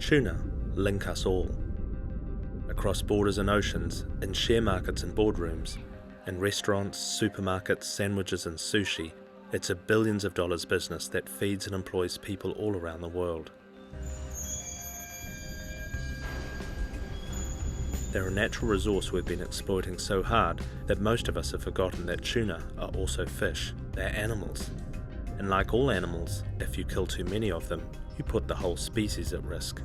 Tuna link us all. Across borders and oceans, in share markets and boardrooms, in restaurants, supermarkets, sandwiches and sushi, it's a billions of dollars business that feeds and employs people all around the world. They're a natural resource we've been exploiting so hard that most of us have forgotten that tuna are also fish. They're animals. And like all animals, if you kill too many of them, you put the whole species at risk.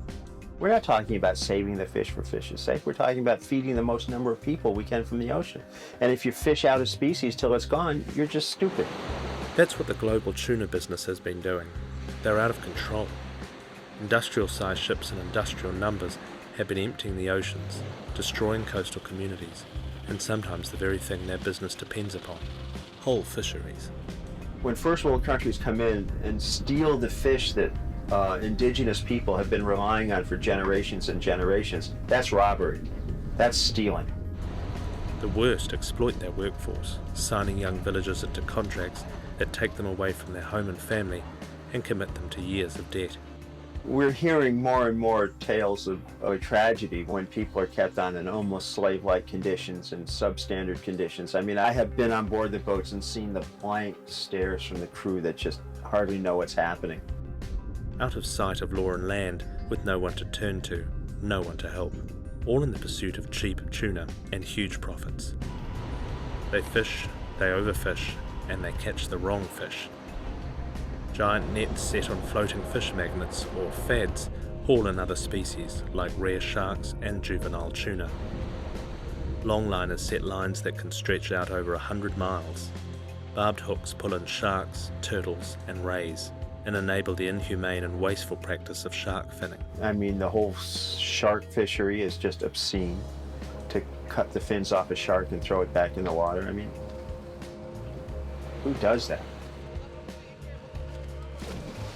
We're not talking about saving the fish for fish's sake. We're talking about feeding the most number of people we can from the ocean. And if you fish out a species till it's gone, you're just stupid. That's what the global tuna business has been doing. They're out of control. Industrial-sized ships in industrial numbers have been emptying the oceans, destroying coastal communities, and sometimes the very thing their business depends upon, whole fisheries. When first world countries come in and steal the fish that indigenous people have been relying on for generations and generations, that's robbery. That's stealing. The worst exploit their workforce, signing young villagers into contracts that take them away from their home and family and commit them to years of debt. We're hearing more and more tales of tragedy when people are kept on in almost slave-like conditions and substandard conditions. I mean, I have been on board the boats and seen the blank stares from the crew that just hardly know what's happening. Out of sight of law and land, with no one to turn to, no one to help, all in the pursuit of cheap tuna and huge profits. They fish, they overfish, and they catch the wrong fish. Giant nets set on floating fish magnets, or fads, haul in other species like rare sharks and juvenile tuna. Longliners set lines that can stretch out over 100 miles. Barbed hooks pull in sharks, turtles and rays and enable the inhumane and wasteful practice of shark finning. I mean, the whole shark fishery is just obscene. To cut the fins off a shark and throw it back in the water, I mean, who does that?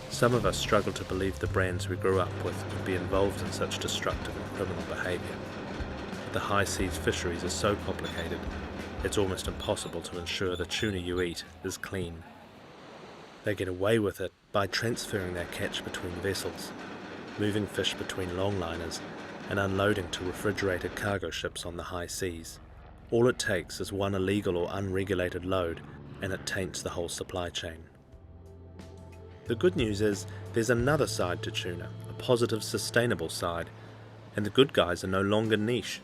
Some of us struggle to believe the brands we grew up with could be involved in such destructive and criminal behaviour. The high seas fisheries are so complicated, it's almost impossible to ensure the tuna you eat is clean. They get away with it by transferring their catch between vessels, moving fish between longliners, and unloading to refrigerated cargo ships on the high seas. All it takes is one illegal or unregulated load, and it taints the whole supply chain. The good news is there's another side to tuna, a positive, sustainable side, and the good guys are no longer niche.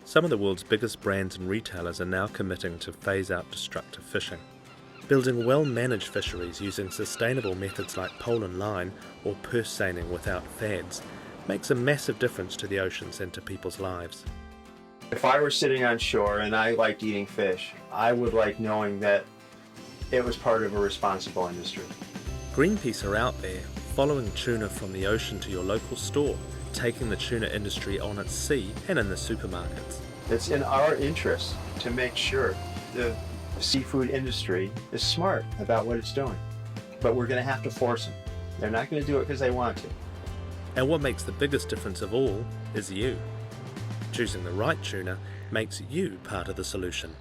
Some of the world's biggest brands and retailers are now committing to phase out destructive fishing. Building well-managed fisheries using sustainable methods like pole and line or purse seining without fads makes a massive difference to the oceans and to people's lives. If I were sitting on shore and I liked eating fish, I would like knowing that it was part of a responsible industry. Greenpeace are out there, following tuna from the ocean to your local store, taking the tuna industry on at sea and in the supermarkets. It's in our interest to make sure the seafood industry is smart about what it's doing. But we're going to have to force them. They're not going to do it because they want to. And what makes the biggest difference of all is you. Choosing the right tuna makes you part of the solution.